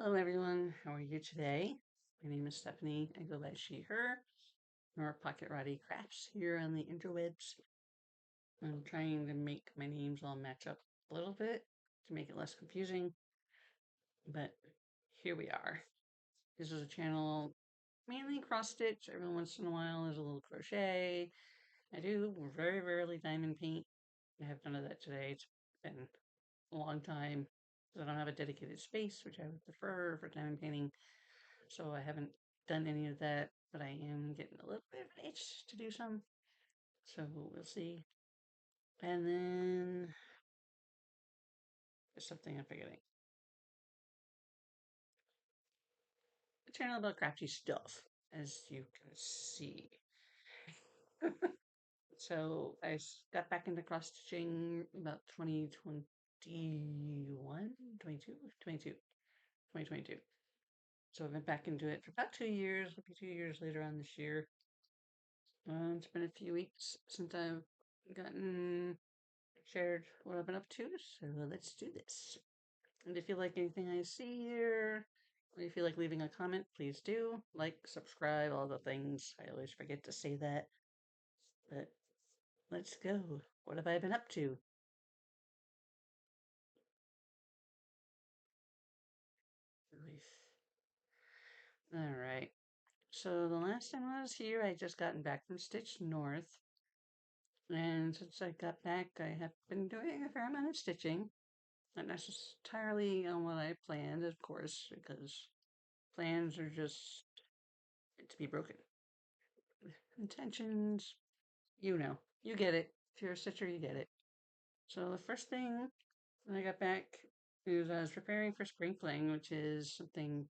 Hello, everyone. How are you today? My name is Stephanie. I go by she, her, or Pocket Roddy Crafts here on the interwebs. I'm trying to make my names all match up a little bit to make it less confusing, but here we are. This is a channel mainly cross stitch. Every once in a while, there's a little crochet. I do very rarely diamond paint. I have none of that today. It's been a long time because I don't have a dedicated space, which I would prefer for diamond painting. So I haven't done any of that, but I am getting a little bit of an itch to do some. So we'll see. And then there's something I'm forgetting. A channel about crafty stuff, as you can see. So got back into cross stitching about 2021, 22, 22, 2022. So I've been back into it for about 2 years. It'll be 2 years later on this year. It's been a few weeks since I've gotten shared what I've been up to, so let's do this. And if you like anything I see here, or if you like leaving a comment, please do. Like, subscribe, all the things. I always forget to say that. But let's go. What have I been up to? Alright. So the last time I was here, I just gotten back from Stitch North. And since I got back, I have been doing a fair amount of stitching. Not necessarily on what I planned, of course, because plans are just to be broken. Intentions, you get it. If you're a stitcher, you get it. So the first thing when I got back is I was preparing for spring fling, which is something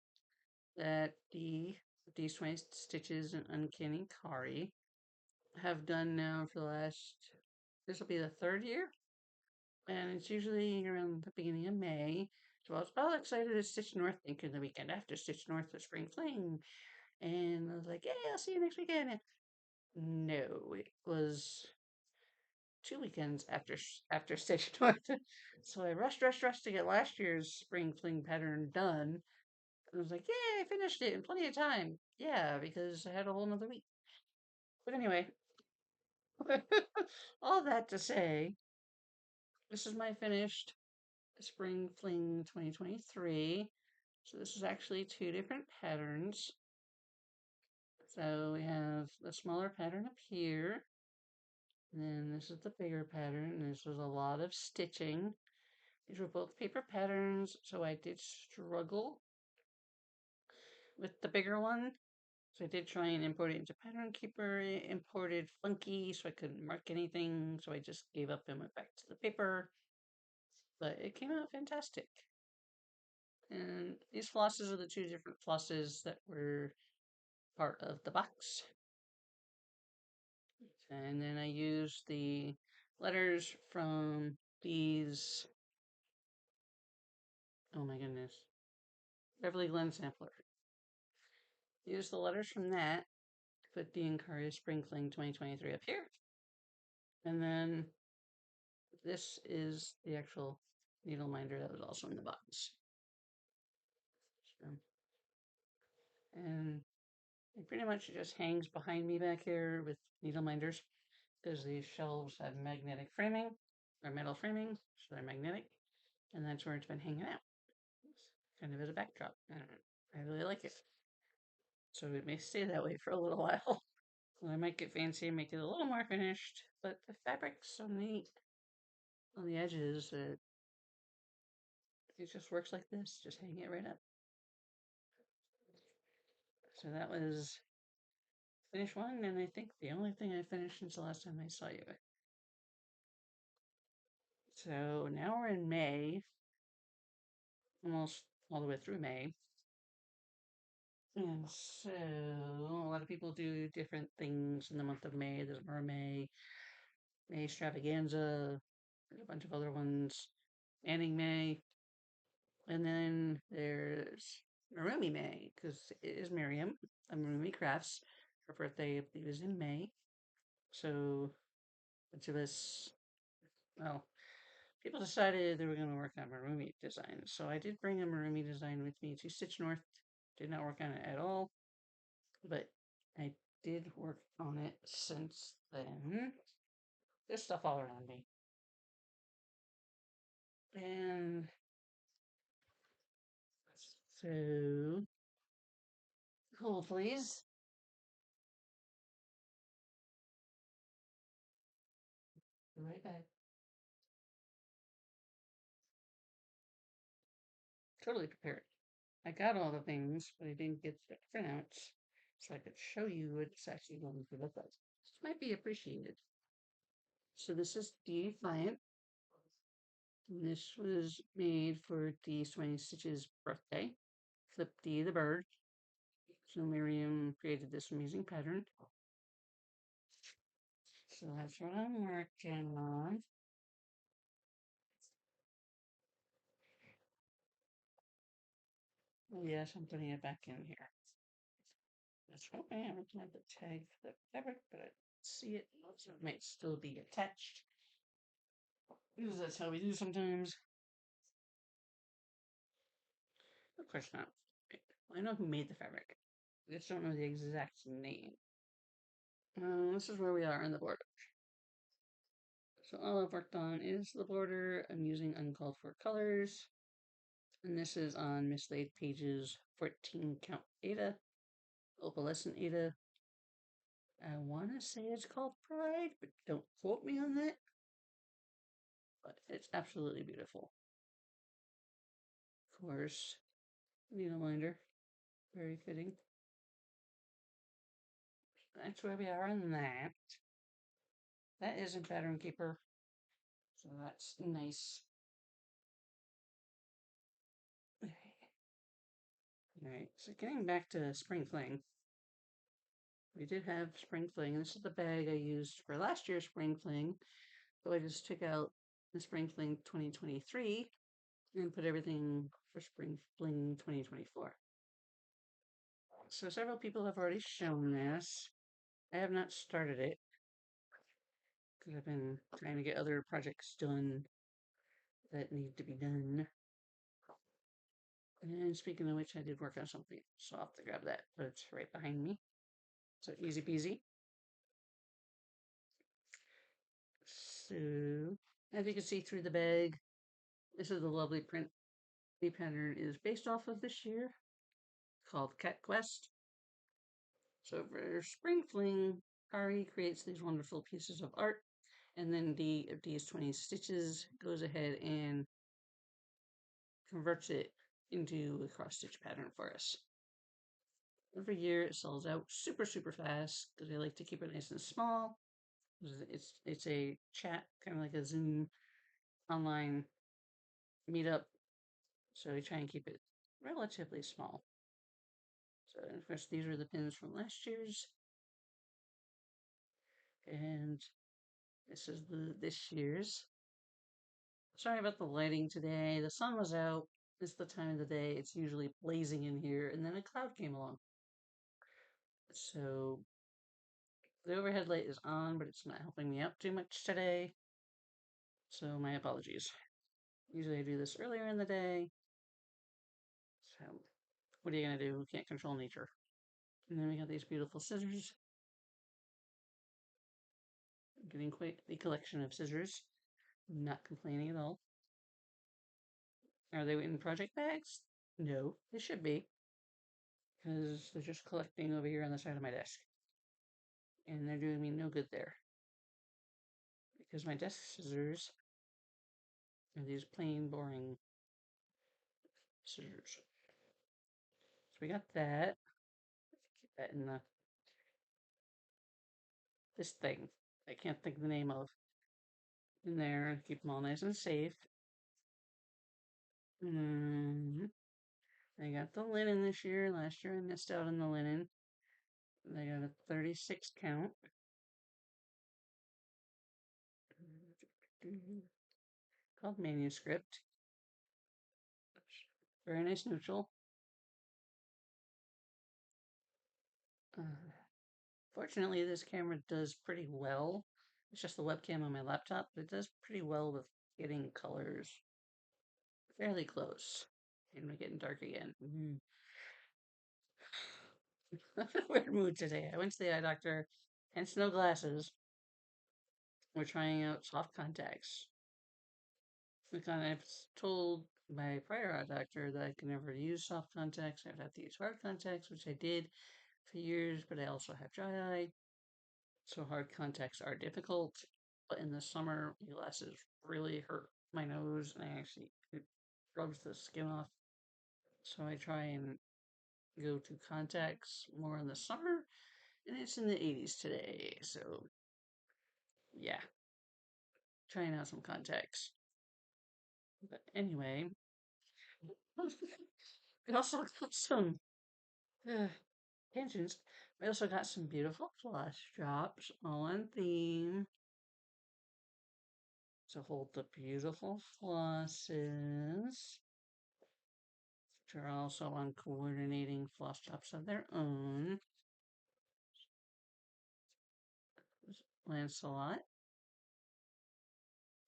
that these 20 stitches and Uncanny Kari have done now for the last, this will be the third year, and it's usually around the beginning of May. So I was all excited to Stitch North, thinking the weekend after Stitch North for spring fling. And I was like, "Hey, I'll see you next weekend." No, it was 2 weekends after Stitch North. So I rushed to get last year's spring fling pattern done. And I was like, "Yay, I finished it in plenty of time." Yeah, because I had a whole nother week. But anyway, all that to say, this is my finished spring fling 2023. So this is actually two different patterns. So we have the smaller pattern up here. And then this is the bigger pattern. This was a lot of stitching. These were both paper patterns, so I did struggle with the bigger one. So I did try and import it into Pattern Keeper. It imported funky, so I couldn't mark anything. So I just gave up and went back to the paper. But it came out fantastic. And these flosses are the two different flosses that were part of the box. And then I used the letters from these, oh my goodness, Beverly Glen Sampler. Use the letters from that to put the Uncanny Spring Fling 2023 up here. And then this is the actual needle minder that was also in the box. So, and it pretty much just hangs behind me back here with needle minders because these shelves have magnetic framing or metal framing, so they're magnetic, and that's where it's been hanging out. It's kind of as a backdrop. I really like it. So it may stay that way for a little while. Well, I might get fancy and make it a little more finished, but the fabric's so neat on the edges that it just works like this. Just hang it right up. So that was finish one, and I think the only thing I finished since the last time I saw you. So now we're in May, almost all the way through May. And so a lot of people do different things in the month of May. There's Mermaid, May Extravaganza, a bunch of other ones, Manning May, and then there's Marroomy May, because it is Miriam, Marroomy Crafts. Her birthday, I believe, is in May. So, a bunch of us, well, people decided they were going to work on Marroomy design. So I did bring a Marroomy design with me to Stitch North. Did not work on it at all, but I did work on it since then. There's stuff all around me. And so, hold please. Be right back. Totally prepared. I got all the things, but I didn't get the printouts, so I could show you what it's actually going to look like. This might be appreciated. So this is Deefiant. This was made for D. Swing Stitch's birthday. Flip D the bird. So Miriam created this amazing pattern. So that's what I'm working on. Oh yes, I'm putting it back in here. That's hoping I would have the tag for the fabric, but I don't see it. So it might still be attached. Because that's how we do sometimes. Of course not. I know who made the fabric. I just don't know the exact name. This is where we are in the border. So all I've worked on is the border. I'm using uncalled for colors. And this is on mislaid pages 14 count Ada, opalescent Ada. I want to say it's called Pride, but don't quote me on that. But it's absolutely beautiful. Of course, needle minder, very fitting. That's where we are on that. That isn't Pattern Keeper, so that's nice. Alright, so getting back to Spring Fling. We did have Spring Fling. This is the bag I used for last year's Spring Fling. So I just took out the Spring Fling 2023 and put everything for Spring Fling 2024. So several people have already shown this. I have not started it because I've been trying to get other projects done that need to be done. And speaking of which, I did work on something, so I'll have to grab that, but it's right behind me. So easy peasy. So, as you can see through the bag, this is the lovely print. The pattern is based off of this year, called Cat Quest. So for Spring Fling, Kari creates these wonderful pieces of art, and then D of D's 20 Stitches goes ahead and converts it into a cross stitch pattern for us. Every year it sells out super, super fast because they like to keep it nice and small. It's a chat, kind of like a Zoom online meetup. So we try and keep it relatively small. So of course these are the pins from last year's. And this is this year's. Sorry about the lighting today. The sun was out. It's the time of the day. It's usually blazing in here, and then a cloud came along. So the overhead light is on, but it's not helping me out too much today. So my apologies. Usually I do this earlier in the day. So what are you gonna do? We can't control nature. And then we got these beautiful scissors. I'm getting quite the collection of scissors. Not complaining at all. Are they in project bags? No, they should be. Because they're just collecting over here on the side of my desk. And they're doing me no good there. Because my desk scissors are these plain, boring scissors. So we got that. Keep that in this thing. I can't think of the name of. In there. Keep them all nice and safe. I got the linen this year. Last year I missed out on the linen. I got a 36 count. Called Manuscript. Very nice neutral. Fortunately, this camera does pretty well. It's just the webcam on my laptop, but it does pretty well with getting colors fairly close. And we're getting dark again. Weird mood today. I went to the eye doctor, hence no glasses. We're trying out soft contacts. I was told my prior eye doctor that I could never use soft contacts. I'd have to use hard contacts, which I did for years, but I also have dry eye. So hard contacts are difficult. But in the summer, my glasses really hurt my nose, and it rubs the skin off. So I try and go to contacts more in the summer, and it's in the 80s today. So yeah, trying out some contacts. But anyway, we also got some uh, tangents. We also got some beautiful floss drops, all on theme. To hold the beautiful flosses, which are also on coordinating floss drops of their own. Lancelot.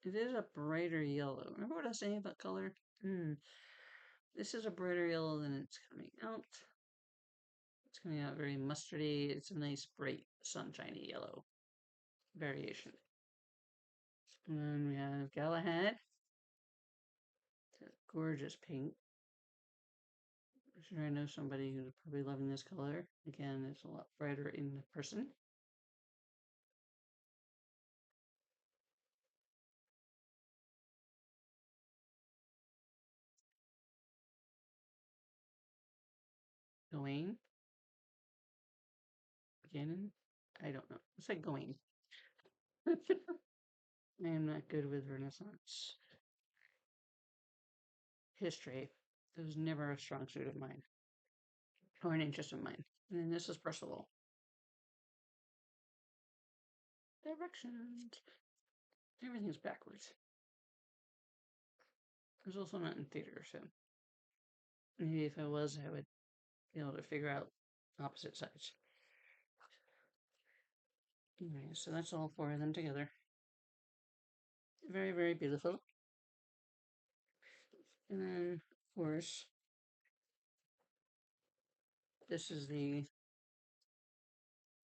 It is a brighter yellow. Remember what I was saying about color? This is a brighter yellow than it's coming out. It's coming out very mustardy. It's a nice, bright, sunshiny yellow variation. And then we have Galahad. Gorgeous pink. I'm sure I know somebody who's probably loving this color. Again, it's a lot brighter in person. Gawain. Gannon. I don't know. It's like Gawain. I am not good with Renaissance history. It was never a strong suit of mine or an interest of mine. And then this is Percival. Directions. Everything's backwards. I was also not in theater, so maybe if I was, I would be able to figure out opposite sides. Anyway, so that's all four of them together. Very, very beautiful. And then, of course, this is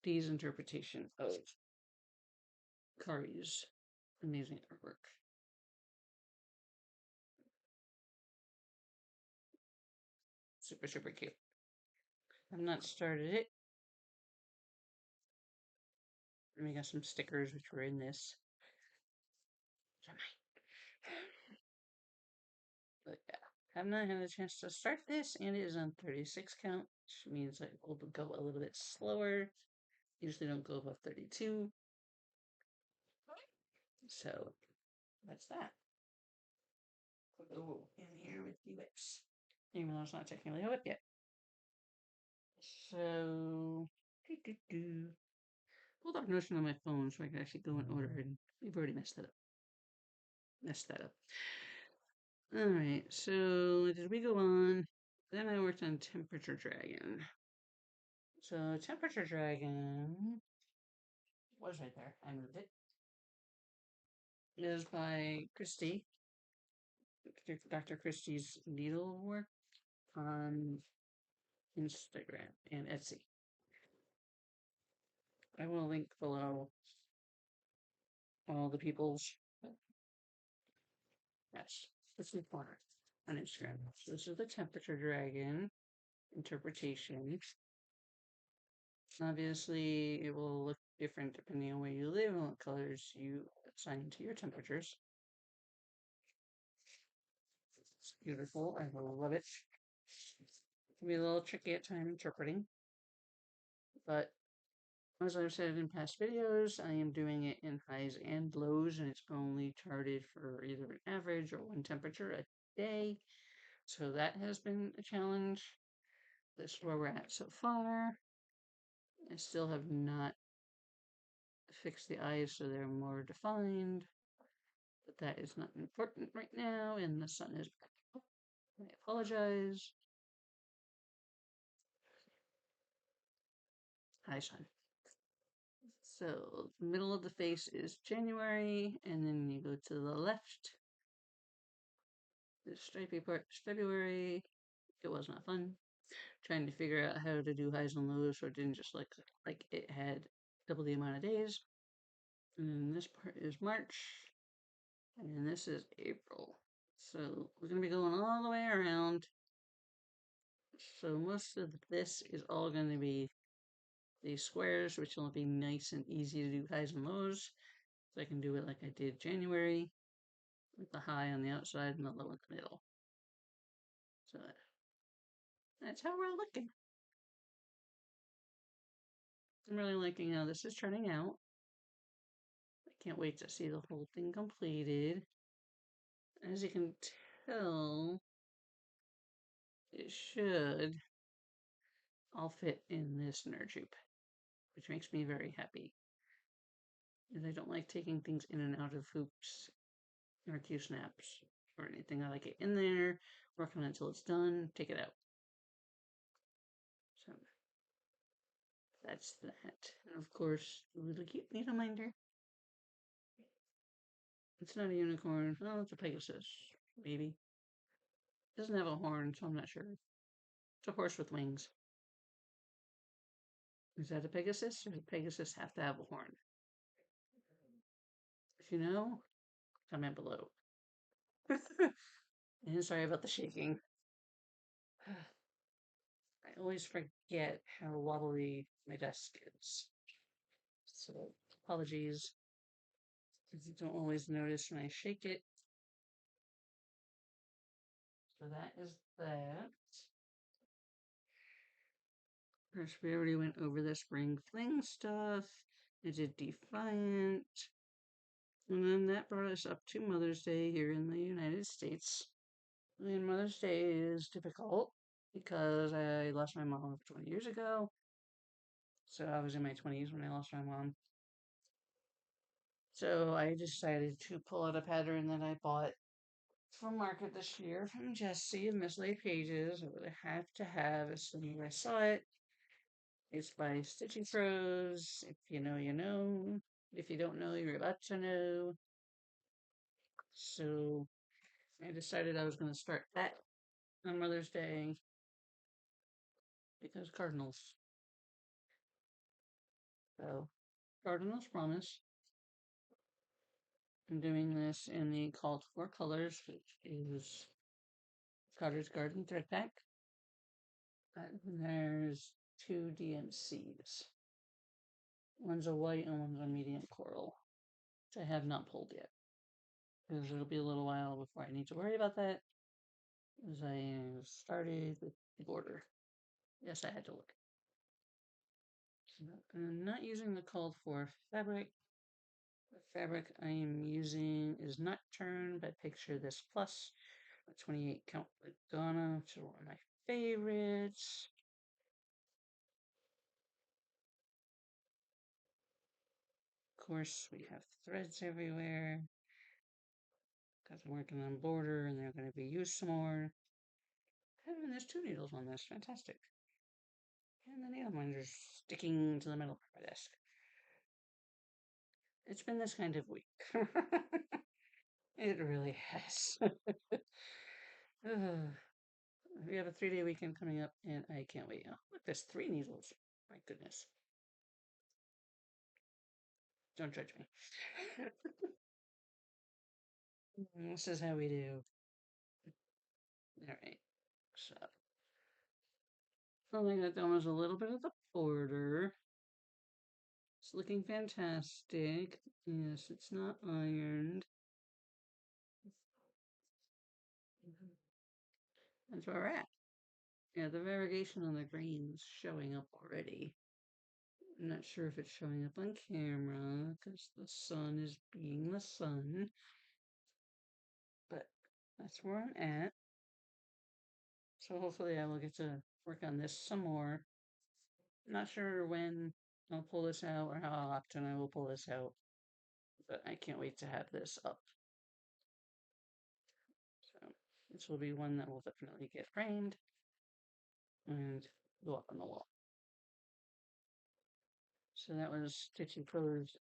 Dee's interpretation of Kari's amazing artwork. Super, super cute. I've not started it. And we got some stickers which were in this. But yeah, have not had a chance to start this, and it is on 36 count, which means I will go a little bit slower. Usually don't go above 32. So that's that. Go in here with the whips. Even though it's not technically a whip yet. So hold up Notion on my phone so I can actually go in order, and we've already messed that up. Alright, so did we go on? Then I worked on Temperature Dragon. So Temperature Dragon was right there. I moved it. It is by Kristi. Dr. Kristi's needlework on Instagram and Etsy. I will link below all the people's. Yes, this is corner on Instagram. So this is the Temperature Dragon interpretation. Obviously, it will look different depending on where you live and what colors you assign to your temperatures. It's beautiful. I love it. It can be a little tricky at times interpreting, but as I've said in past videos, I am doing it in highs and lows, and it's only charted for either an average or one temperature a day. So that has been a challenge. This is where we're at so far. I still have not fixed the eyes so they're more defined, but that is not important right now, and the sun is back. I apologize. Hi, sun. So, the middle of the face is January, and then you go to the left, The stripey part is February. It was not fun. Trying to figure out how to do highs and lows so it didn't just like it had double the amount of days. And this part is March. And this is April. So we're going to be going all the way around. So most of this is all going to be these squares, which will be nice and easy to do highs and lows. So I can do it like I did January, with the high on the outside and the low in the middle. So that's how we're looking. I'm really liking how this is turning out. I can't wait to see the whole thing completed. As you can tell, it should all fit in this nerd tube, which makes me very happy. Because I don't like taking things in and out of hoops or Q snaps or anything. I like it in there, work on it until it's done, take it out. So that's that. And of course, a little cute needle minder. It's not a unicorn. Oh, it's a Pegasus. Maybe. It doesn't have a horn, so I'm not sure. It's a horse with wings. Is that a Pegasus, or does a Pegasus have to have a horn? If you know, comment below. And sorry about the shaking. I always forget how wobbly my desk is. So apologies if you don't always notice when I shake it. So that is that. First, we already went over the spring fling stuff. I did Deefiant. And then that brought us up to Mother's Day here in the United States. And Mother's Day is difficult because I lost my mom 20 years ago. So I was in my 20s when I lost my mom. So I decided to pull out a pattern that I bought from market this year from Jessie of Mislaid Pages. I have to have as soon as I saw it. It's by Stitchy Froze. If you know, you know. If you don't know, you're about to know. So I decided I was going to start that on Mother's Day because Cardinals. So, Cardinals Promise. I'm doing this in the called for colors, which is Cotter's Garden Thread Pack. And there's two DMCs. One's a white and one's a medium coral, which I have not pulled yet. Because it'll be a little while before I need to worry about that. As I started with the border. Yes, I had to look. I'm not using the called for fabric. The fabric I am using is Nocturne by Picture This Plus, a 28 count Ghana, which is one of my favorites. Of course, we have threads everywhere because I'm working on border and they're going to be used some more. And there's two needles on this. Fantastic. And the needle minder's sticking to the middle of my desk. It's been this kind of week. It really has. We have a 3-day weekend coming up, and I can't wait. Oh, look, there's 3 needles. My goodness. Don't judge me. This is how we do. All right. So, something that done was a little bit of the border. It's looking fantastic. Yes, it's not ironed. That's where we're at. Yeah, the variegation on the green's showing up already. I'm not sure if it's showing up on camera because the sun is being the sun. But that's where I'm at. So hopefully I will get to work on this some more. Not sure when I'll pull this out or how often I will pull this out. But I can't wait to have this up. So this will be one that will definitely get framed and go up on the wall. So that was Stitchy Pro's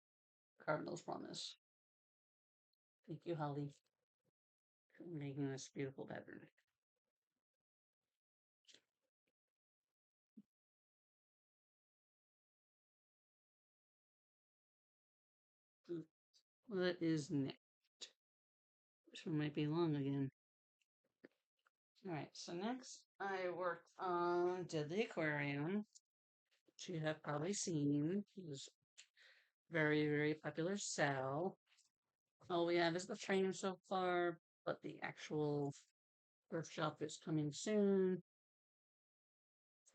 Cardinals Promise. Thank you, Holly. making this beautiful pattern. What is next? This one might be long again. Alright, so next I worked on Deadly Aquarium, which you have probably seen. It was very, very popular Sal. All we have is the frame so far, but the actual workshop is coming soon.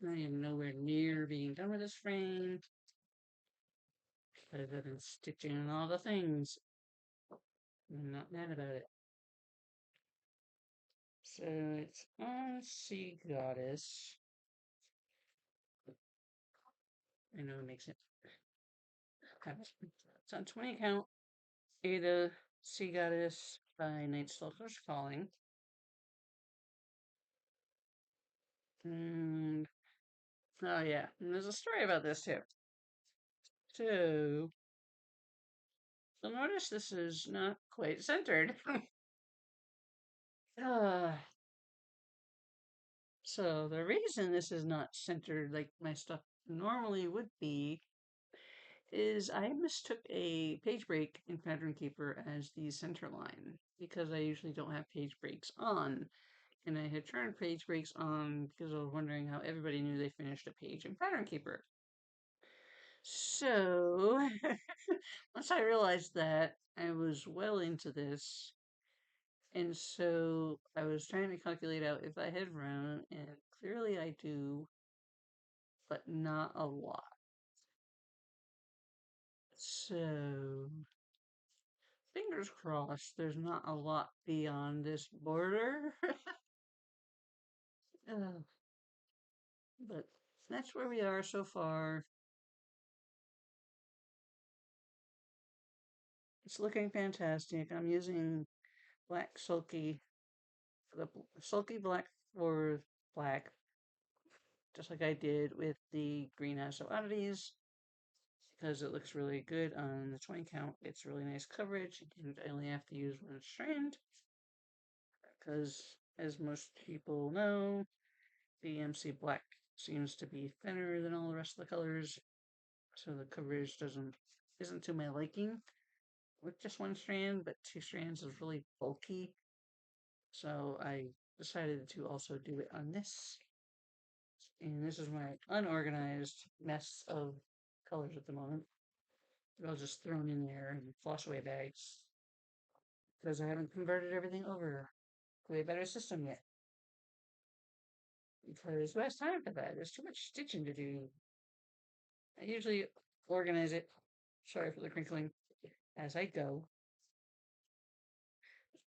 I am nowhere near being done with this frame because I've been stitching on all the things. I'm not mad about it. So it's on Sea Goddess. I know it makes it. It's on 20 count. Ada Sea Goddess by Night Stalker's Calling. And oh yeah, and there's a story about this too. So you'll notice this is not quite centered. uh, so the reason this is not centered like my stuff normally would be is I mistook a page break in Pattern Keeper as the center line because I usually don't have page breaks on. And I had turned page breaks on because I was wondering how everybody knew they finished a page in Pattern Keeper. So, once I realized that, I was well into this. And so I was trying to calculate out if I had room, and clearly I do, but not a lot. So, fingers crossed, there's not a lot beyond this border. But that's where we are so far. It's looking fantastic. I'm using black sulky, the sulky black for black, just like I did with the greenhouse of oddities, because it looks really good on the 20 count. It's really nice coverage, and I only have to use one strand, because as most people know, the MC black seems to be thinner than all the rest of the colors, so the coverage isn't to my liking with just one strand, but two strands is really bulky. So I decided to also do it on this. And this is my unorganized mess of colors at the moment. They're all just thrown in there in floss away bags because I haven't converted everything over to a better system yet. Because who has time for that? There's too much stitching to do. I usually organize it, sorry for the crinkling, as I go.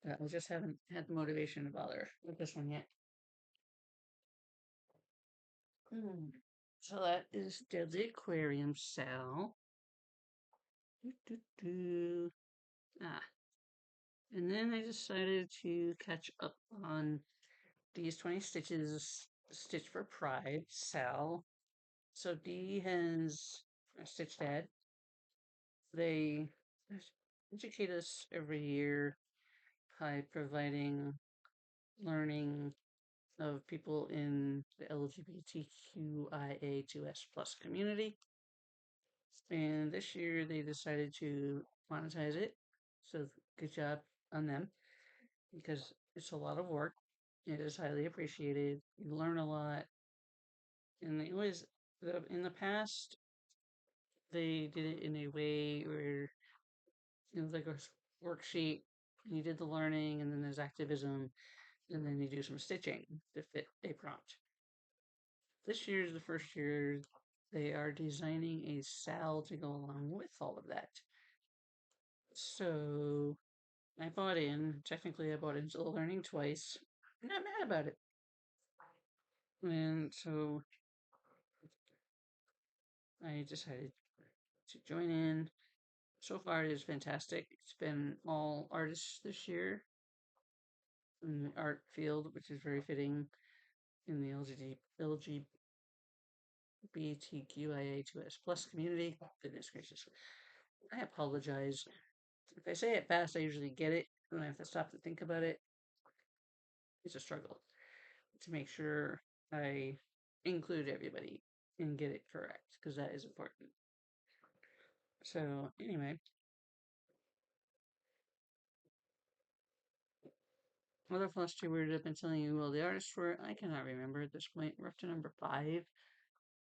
I just haven't had the motivation to bother with this one yet. So that is Deadly Aquarium Sal. Ah, and then I decided to catch up on these 20 stitches, Stitch for Pride, Sal. So Dee has a Stitch Dad. They educate us every year by providing learning of people in the LGBTQIA2S plus community. And this year they decided to monetize it. So good job on them because it's a lot of work. It is highly appreciated. You learn a lot. And they always, in the past, they did it in a way where, like a worksheet, and you did the learning, and then there's activism, and then you do some stitching to fit a prompt. This year is the first year they are designing a SAL to go along with all of that. So I bought in. Technically, I bought into the learning twice. I'm not mad about it. And so I decided to join in. So far, it is fantastic. It's been all artists this year in the art field, which is very fitting in the LGBTQIA2S plus community. Goodness gracious. I apologize. If I say it fast, I usually get it, and I have to stop to think about it. it's a struggle to make sure I include everybody and get it correct because that is important. So anyway, other Flosstube words I've been telling you well the artists were I cannot remember at this point. We're up to number 5.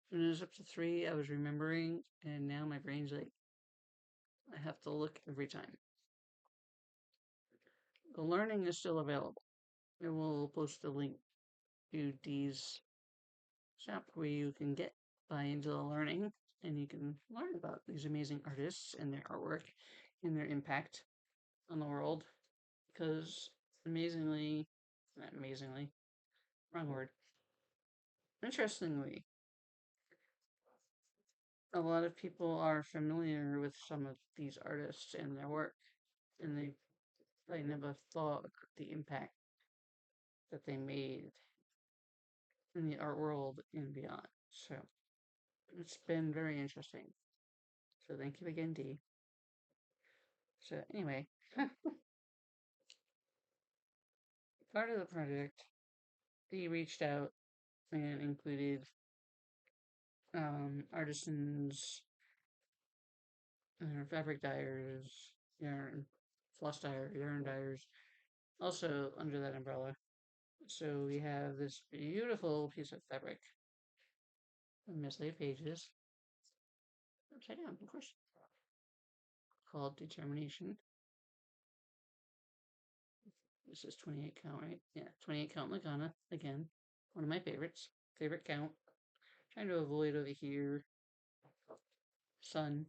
When it was up to 3, I was remembering, and now my brain's like I have to look every time. The learning is still available. I will post a link to Dee's shop where you can get buy into the learning and you can learn about these amazing artists and their artwork and their impact on the world. Because not amazingly, wrong word. Interestingly, a lot of people are familiar with some of these artists and their work, and they probably never thought the impact that they made in the art world and beyond. So it's been very interesting. So thank you again, Dee. So anyway, part of the project, Dee reached out and included artisans, fabric dyers, yarn, floss dyer, yarn dyers, also under that umbrella. So we have this beautiful piece of fabric from Mislaid Pages, upside down, of course, called Determination. This is 28 count, right? Yeah, 28 count Lagana, again, one of my favorites. Favorite count. Trying to avoid over here, sun.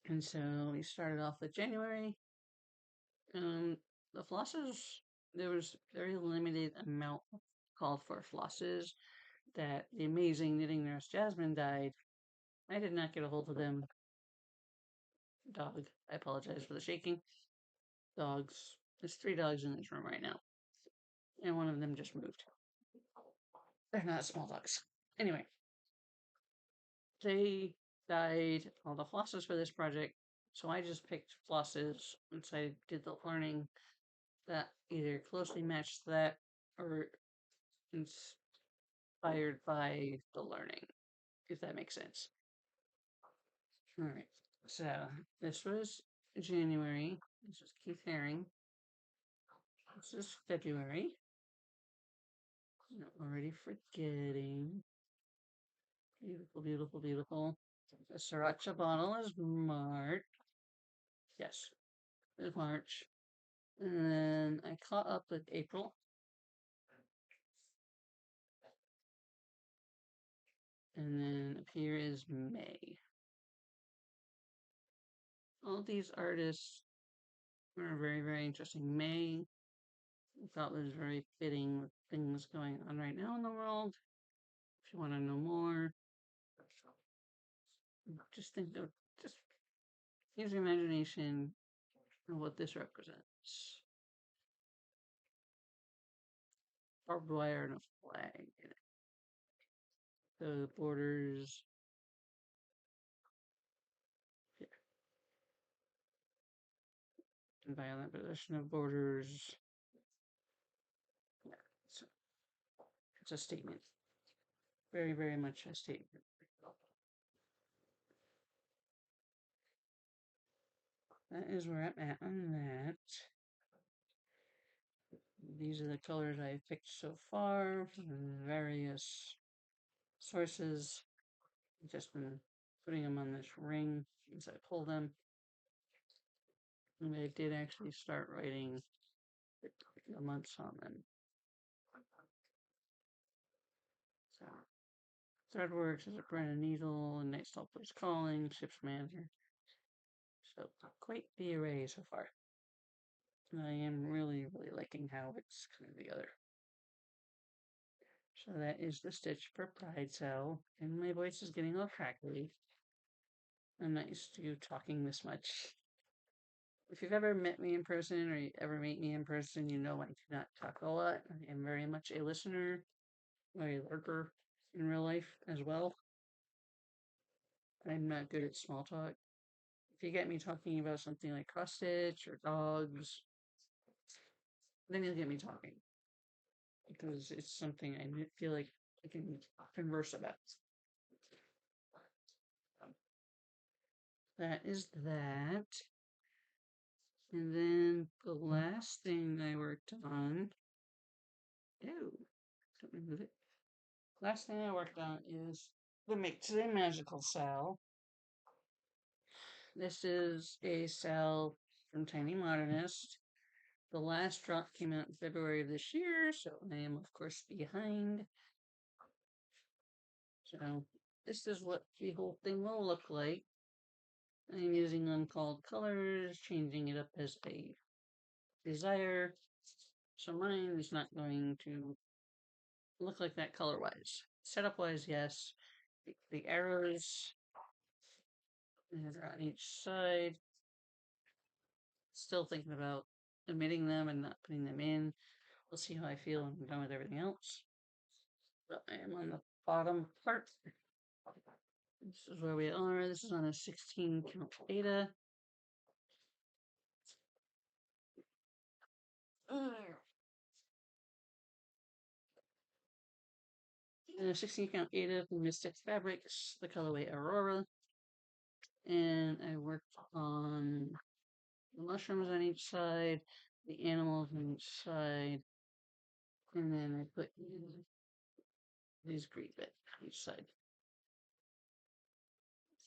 And so we started off with January. The flosses, there was very limited amount called for flosses that the amazing knitting nurse Jasmine died. I did not get a hold of them. Dog, I apologize for the shaking. Dogs. There's 3 dogs in this room right now, and one of them just moved. They're not small dogs. Anyway, they died all the flosses for this project, so I just picked flosses once I did the learning that either closely matched that or inspired by the learning, if that makes sense. All right. So this was January. This was Keith Haring. This is February. I'm already forgetting. Beautiful, beautiful, beautiful. The Sriracha bottle is March. Yes, it's March. And then I caught up with April. And then up here is May. All these artists are very, very interesting. May, I thought was very fitting with things going on right now in the world. If you want to know more, just think of, just use your imagination of what this represents. Barbed wire and a flag. The borders. Yeah. And violent possession of borders. Yeah. So it's a statement. Very, very much a statement. That is where I'm at on that. These are the colors I've picked so far from various sources. I've just been putting them on this ring as I pull them. And I did actually start writing the months on them. So, Threadworks is a brand of needle, and Night Stalker's Calling, Ship's Manager. So, quite the array so far. I am really, really liking how it's coming together. So that is the stitch for Pride Cell, and my voice is getting all crackly. I'm not used to talking this much. If you've ever met me in person or you ever meet me in person, you know I do not talk a lot. I am very much a listener, a lurker in real life as well. I'm not good at small talk. If you get me talking about something like cross stitch or dogs, then you'll get me talking because it's something I feel like I can converse about. That is that. And then the last thing I worked on. Ew, don't remove it. Last thing I worked on is the Make Today Magical Cell. This is a cell from Tiny Modernist. The last drop came out in February of this year, so I am, of course, behind. So, this is what the whole thing will look like. I'm using uncalled colors, changing it up as I desire. So, mine is not going to look like that color wise. Setup wise, yes. The arrows are on each side. Still thinking about omitting them and not putting them in. We'll see how I feel when I'm done with everything else. But I am on the bottom part. This is where we are. This is on a 16 count beta. And a 16 count beta from Mystic Fabrics, the colorway Aurora. And I worked on the mushrooms on each side, the animals on each side, and then I put these green bits on each side.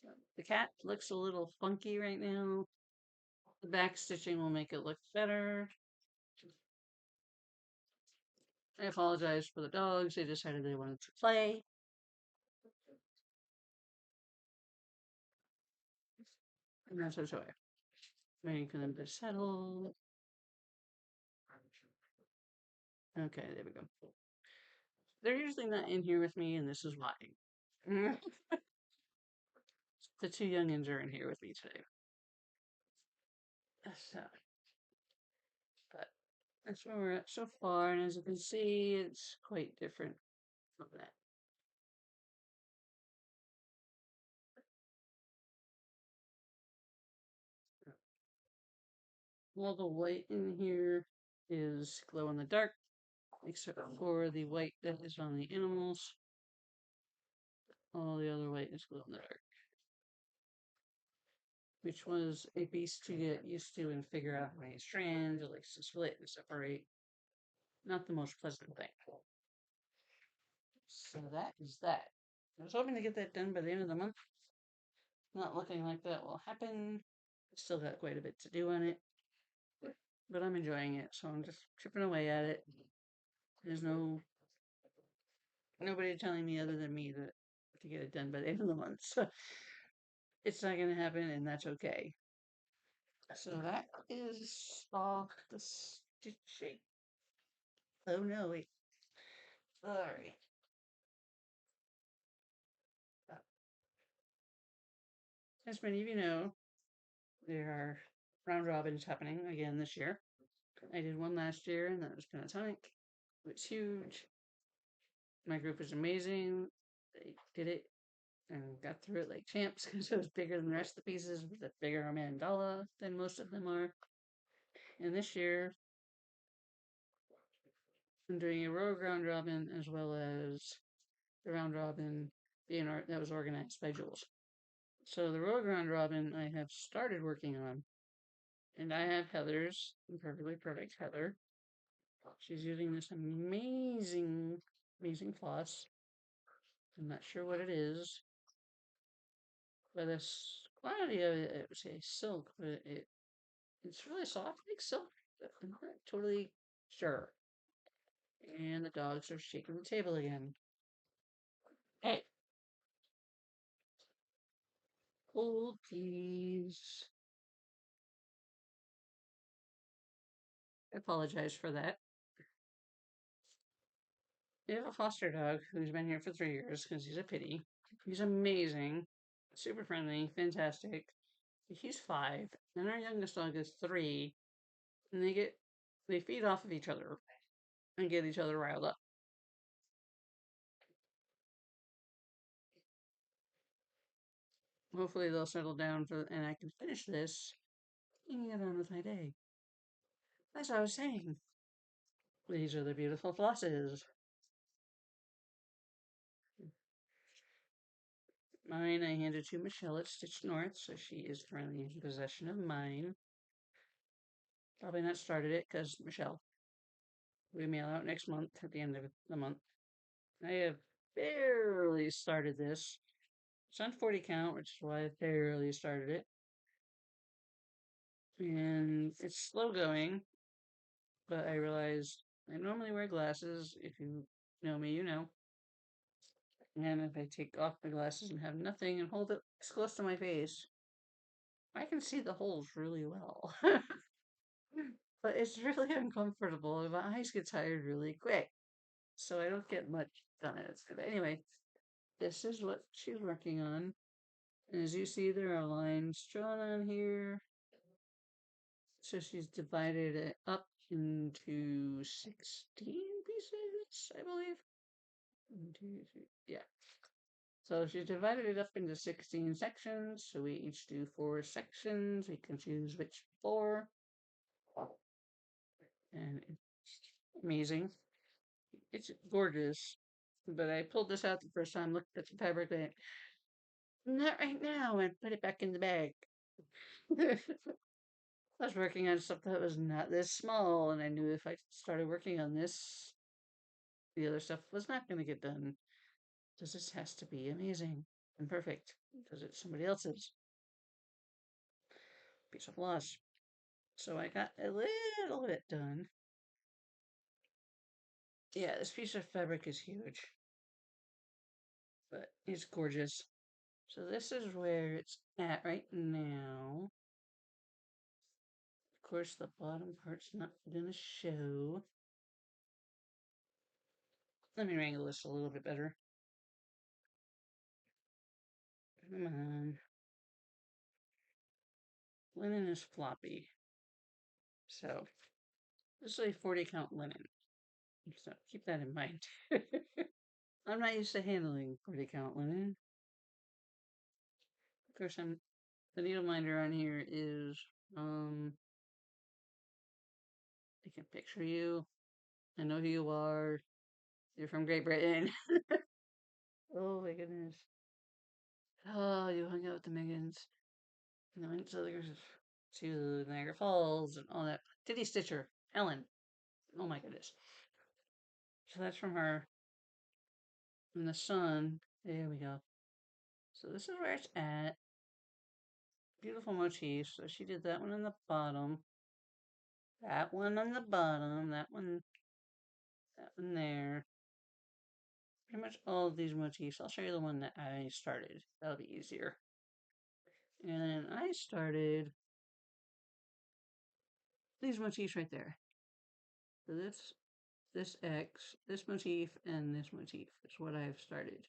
So the cat looks a little funky right now. The back stitching will make it look better. I apologize for the dogs. They decided they wanted to play. And that's okay. Waiting for them to settle. Okay, there we go. They're usually not in here with me, and this is why. The two youngins are in here with me today. So, but that's where we're at so far, and as you can see, it's quite different from that. All the white in here is glow in the dark, except for the white that is on the animals. All the other white is glow in the dark, which was a beast to get used to and figure out how many strands it likes to split and separate. Not the most pleasant thing. So that is that. I was hoping to get that done by the end of the month. Not looking like that will happen. Still got quite a bit to do on it, but I'm enjoying it, so I'm just chipping away at it. There's nobody telling me other than me that to get it done by the end of the month. So it's not going to happen, and that's okay. So that is all the stitching. Oh no, wait. Sorry. As many of you know, there are round robins happening again this year. I did one last year, and that was pentatonic. It was huge. My group is amazing. They did it and got through it like champs because it was bigger than the rest of the pieces, with a bigger mandala than most of them are. And this year, I'm doing a rogue round robin as well as the round robin being that was organized by Jules. So the rogue round robin I have started working on, and I have Heather's perfectly perfect Heather. She's using this amazing, amazing floss. I'm not sure what it is, but the quantity of it, I would say silk, but it's really soft like silk. I'm not totally sure. And the dogs are shaking the table again. Hey, hold please. I apologize for that. We have a foster dog who's been here for 3 years because he's a pity. He's amazing, super friendly, fantastic. He's 5, and our youngest dog is 3, and they feed off of each other and get each other riled up. Hopefully they'll settle down and I can finish this and get on with my day. As I was saying. These are the beautiful flosses. Mine I handed to Michelle at Stitch North, so she is currently in possession of mine. Probably not started it because Michelle. We mail out next month at the end of the month. I have barely started this. It's on 40 count, which is why I barely started it. And it's slow going, but I realized I normally wear glasses. If you know me, you know. And if I take off my glasses and have nothing and hold it close to my face, I can see the holes really well. But it's really uncomfortable. My eyes get tired really quick, so I don't get much done. But anyway, this is what she's working on. And as you see, there are lines drawn on here. So she's divided it up into 16 pieces, I believe. 1, 2, 3, yeah. So she's divided it up into 16 sections. So we each do 4 sections. We can choose which 4. And it's amazing. It's gorgeous. But I pulled this out the first time, looked at the fabric, and not right now, and put it back in the bag. I was working on stuff that was not this small, and I knew if I started working on this, the other stuff was not going to get done. Because this has to be amazing and perfect, because it's somebody else's piece of loss. So I got a little bit done. Yeah, this piece of fabric is huge, but it's gorgeous. So this is where it's at right now. Of course, the bottom part's not gonna show. Let me wrangle this a little bit better. Come on. Linen is floppy. So this is a 40 count linen. So keep that in mind. I'm not used to handling 40 count linen. Of course, the needle minder on here is I can picture you. I know who you are. You're from Great Britain. Oh my goodness. Oh, you hung out with the Megans. And then went to Niagara Falls and all that. Titty Stitcher. Ellen. Oh my goodness. So that's from her. And the sun. There we go. So this is where it's at. Beautiful motif. So she did that one on the bottom. That one on the bottom. That one there. Pretty much all of these motifs. I'll show you the one that I started. That'll be easier. And then I started these motifs right there. So this X, this motif, and this motif is what I've started.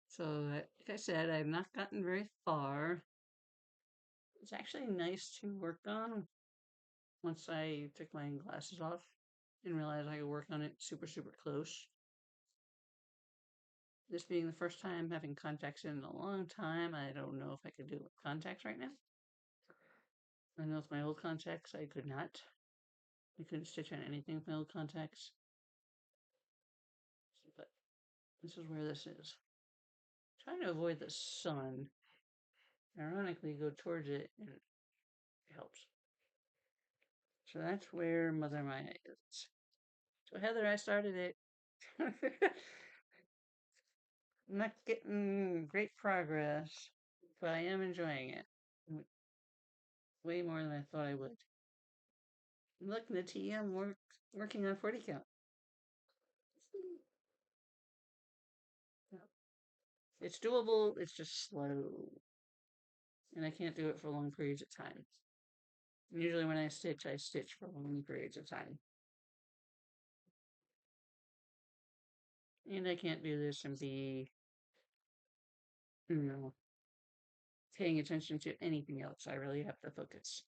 So, like I said, I've not gotten very far. It's actually nice to work on once I took my glasses off and realized I could work on it super, super close. This being the first time having contacts in a long time, I don't know if I could do it with contacts right now. I know with my old contacts, I could not. I couldn't stitch on anything with my old contacts. But this is where this is. Trying to avoid the sun. Ironically, go towards it and it helps. So that's where Mother Maya is. So Heather, I started it. Not getting great progress, but I am enjoying it way more than I thought I would. Look, the TM working on 40 count. It's doable, it's just slow. And I can't do it for long periods of time. Usually when I stitch for long periods of time. And I can't do this and be, you know, paying attention to anything else. I really have to focus,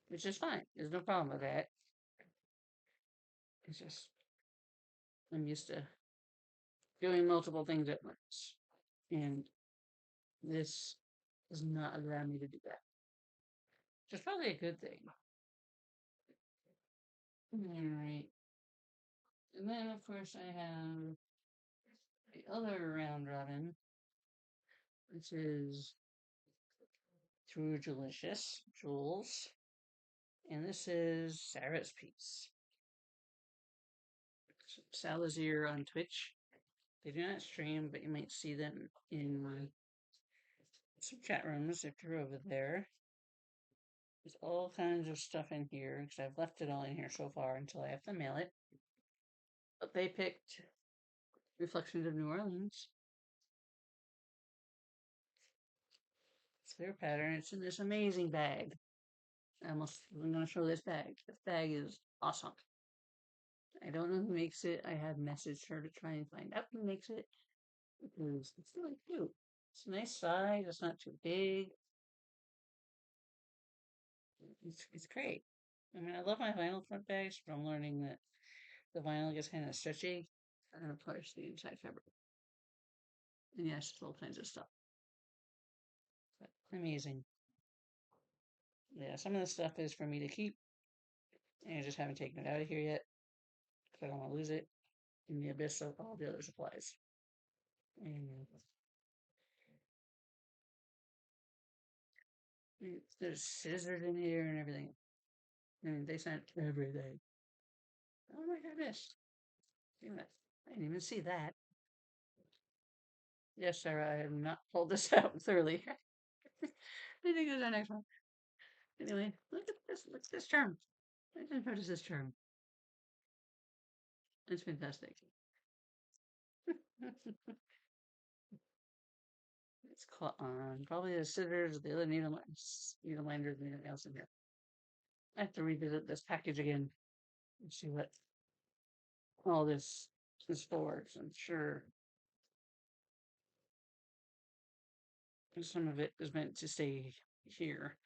which is fine. There's no problem with that. It's just, I'm used to doing multiple things at once. And this does not allow me to do that. Which is probably a good thing. Alright. And then, of course, I have the other round robin, which is True Delicious Jules. And this is Sarah's piece. Salazar on Twitch. They do not stream, but you might see them in some chat rooms if you're over there. There's all kinds of stuff in here because I've left it all in here so far until I have to mail it. But they picked Reflections of New Orleans. It's their pattern. It's in this amazing bag. I'm going to show this bag. This bag is awesome. I don't know who makes it. I have messaged her to try and find out who makes it because it's really cute. It's a nice size. It's not too big. It's great. I mean, I love my vinyl front bags, but I'm learning that the vinyl gets kind of stretchy, and of course the inside fabric. And yes, all kinds of stuff. But amazing. Yeah, some of the stuff is for me to keep, and I just haven't taken it out of here yet because I don't want to lose it in the abyss of all the other supplies. And there's scissors in here and everything. I mean, they sent everything. Oh my goodness. I didn't even see that. Yes, Sarah, I have not pulled this out thoroughly. I think there's our next one. Anyway, look at this charm. I didn't notice this charm. It's fantastic. It's caught on probably the scissors, the other needle minders, and anything else in here. I have to revisit this package again and see what all this is for. So I'm sure some of it is meant to stay here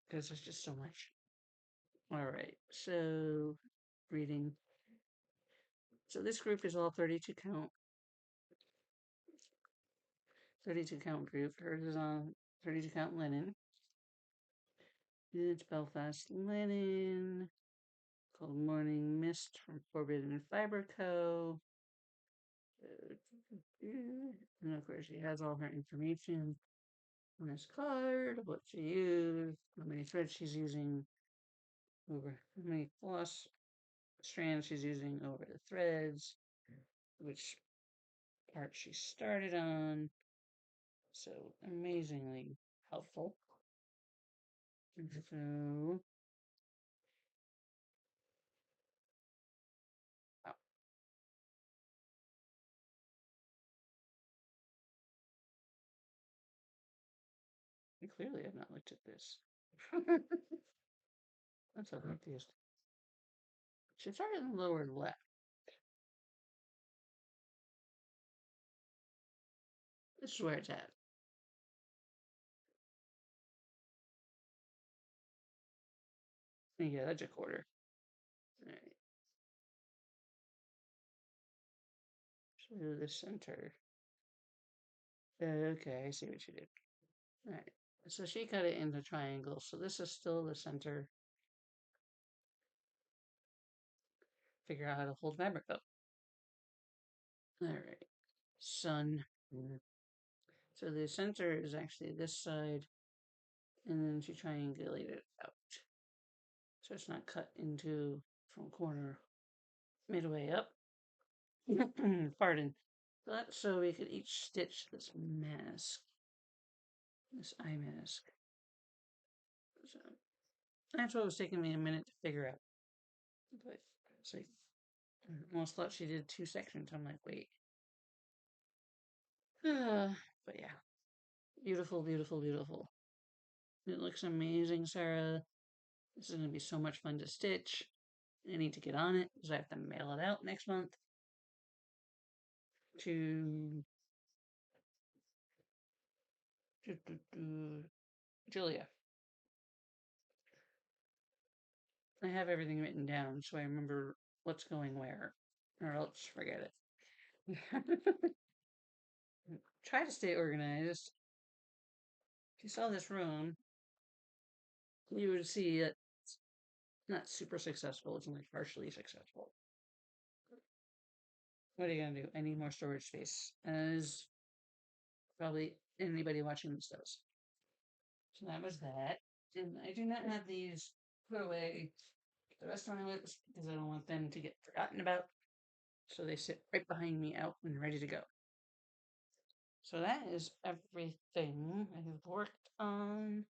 because there's just so much. All right, so reading. So this group is all 32 count group. Hers is on 32 count linen. It's Belfast linen called Morning Mist from Forbidden Fiber Co. And of course, she has all her information on this card, what she used, how many threads she's using, over how many floss strands she's using over the threads, which part she started on. So amazingly helpful. So, oh, I clearly have not looked at this. That's so confused. She started in the lower left. This is where it's at. Yeah, that's a quarter. All right. So the center. Okay, I see what you did. All right. So she cut it into triangles. So this is still the center. Figure out how to hold fabric up. All right. Sun. So the center is actually this side, and then she triangulated it out. So it's not cut into from corner midway up. Pardon. But so we could each stitch this mask, this eye mask. So that's what was taking me a minute to figure out. But it's like, I almost thought she did two sections. I'm like, wait. But yeah, beautiful, beautiful, beautiful. It looks amazing, Sarah. This is going to be so much fun to stitch. I need to get on it because I have to mail it out next month to, Julia. I have everything written down so I remember what's going where, or else forget it. Try to stay organized. If you saw this room, you would see it. not super successful. It's only partially successful. What are you gonna do? I need more storage space, as probably anybody watching this does. So that was that. And I do not have these put away the rest of my lips because I don't want them to get forgotten about. So they sit right behind me out and ready to go. So that is everything I have worked on.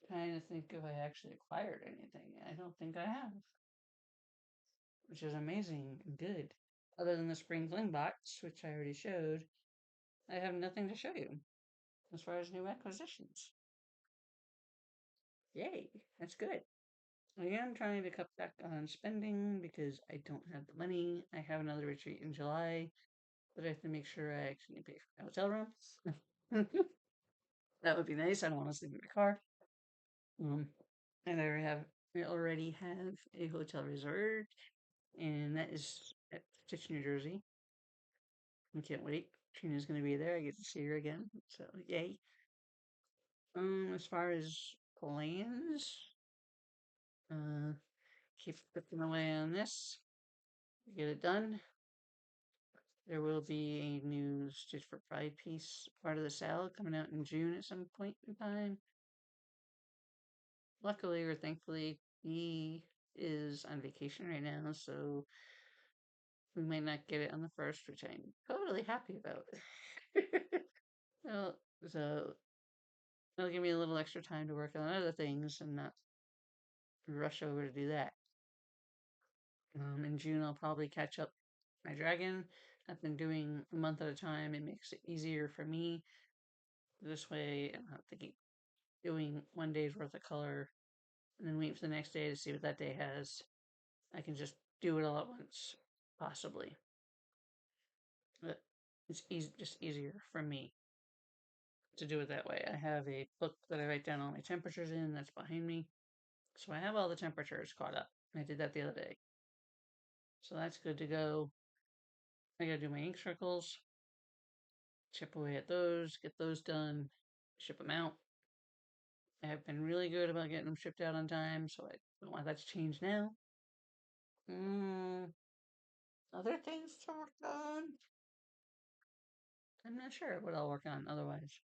Trying to think if I actually acquired anything. I don't think I have, which is amazing and good. Other than the spring fling box, which I already showed, I have nothing to show you as far as new acquisitions. Yay, that's good. I am trying to cut back on spending because I don't have the money. I have another retreat in July, but I have to make sure I actually pay for my hotel room. That would be nice. I don't want to sleep in my car. Um, and I already have a hotel reserved, and that is at Stitchy, New Jersey. I can't wait. Trina's gonna be there. I get to see her again, so yay. As far as plans, uh, keep clicking away on this. Get it done. There will be a new Stitch for Pride piece, part of the sale, coming out in June at some point in time. Luckily or thankfully, he is on vacation right now, so we might not get it on the first, which I'm totally happy about. Well, so it'll give me a little extra time to work on other things and not rush over to do that. In June, I'll probably catch up my dragon. I've been doing a month at a time. It makes it easier for me. This way, I don't have to keep doing one day's worth of color and then wait for the next day to see what that day has. I can just do it all at once, possibly. But it's just easier for me to do it that way. I have a book that I write down all my temperatures in that's behind me. So I have all the temperatures caught up. I did that the other day. So that's good to go. I gotta do my ink circles, chip away at those, get those done, ship them out. I have been really good about getting them shipped out on time, so I don't want that to change now. Mm, other things to work on? I'm not sure what I'll work on otherwise.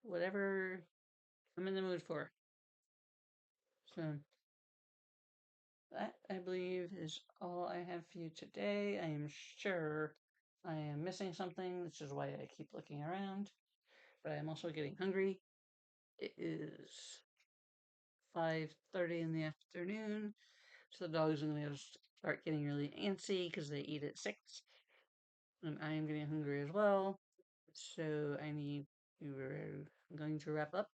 Whatever I'm in the mood for. So that, I believe, is all I have for you today. I am sure I am missing something, which is why I keep looking around. But I am also getting hungry. It is 5:30 in the afternoon, so the dogs are going to start getting really antsy because they eat at 6, and I am getting hungry as well. So we're going to wrap up.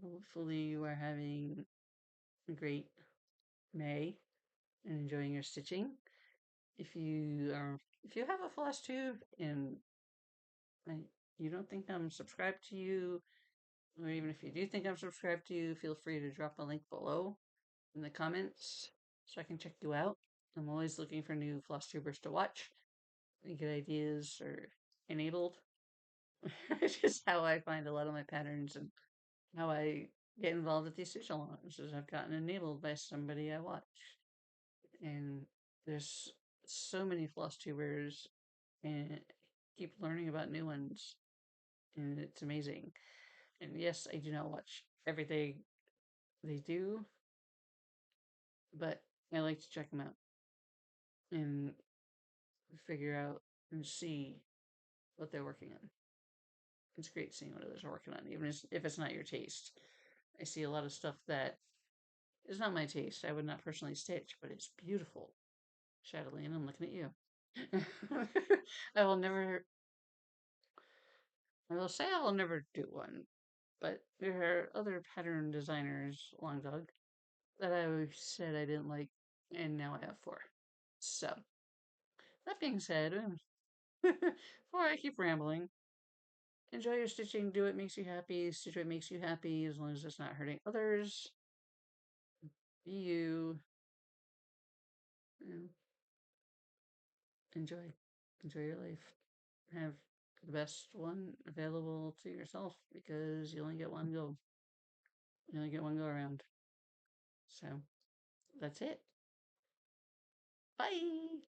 Hopefully, you are having a great May and enjoying your stitching. If you have a Flosstube and you don't think I'm subscribed to you, or even if you do think I'm subscribed to you, feel free to drop a link below in the comments so I can check you out. I'm always looking for new Flosstubers to watch and get ideas or enabled. It's just how I find a lot of my patterns and how I get involved with these stitch alongs is I've gotten enabled by somebody I watch. And there's so many Flosstubers and keep learning about new ones. And it's amazing. And yes, I do not watch everything they do, but I like to check them out and figure out and see what they're working on. It's great seeing what others are working on, even if it's not your taste. I see a lot of stuff that is not my taste. I would not personally stitch, but it's beautiful. Shadowlane, I'm looking at you. I will never, I will say I will never do one, but there are other pattern designers, Long Dog, that I said I didn't like, and now I have four. So, that being said, before I keep rambling, enjoy your stitching. Do what makes you happy. Stitch what makes you happy as long as it's not hurting others. Be you. You know, enjoy. Enjoy your life. Have for the best one available to yourself because you only get one go. You only get one go around. So that's it. Bye.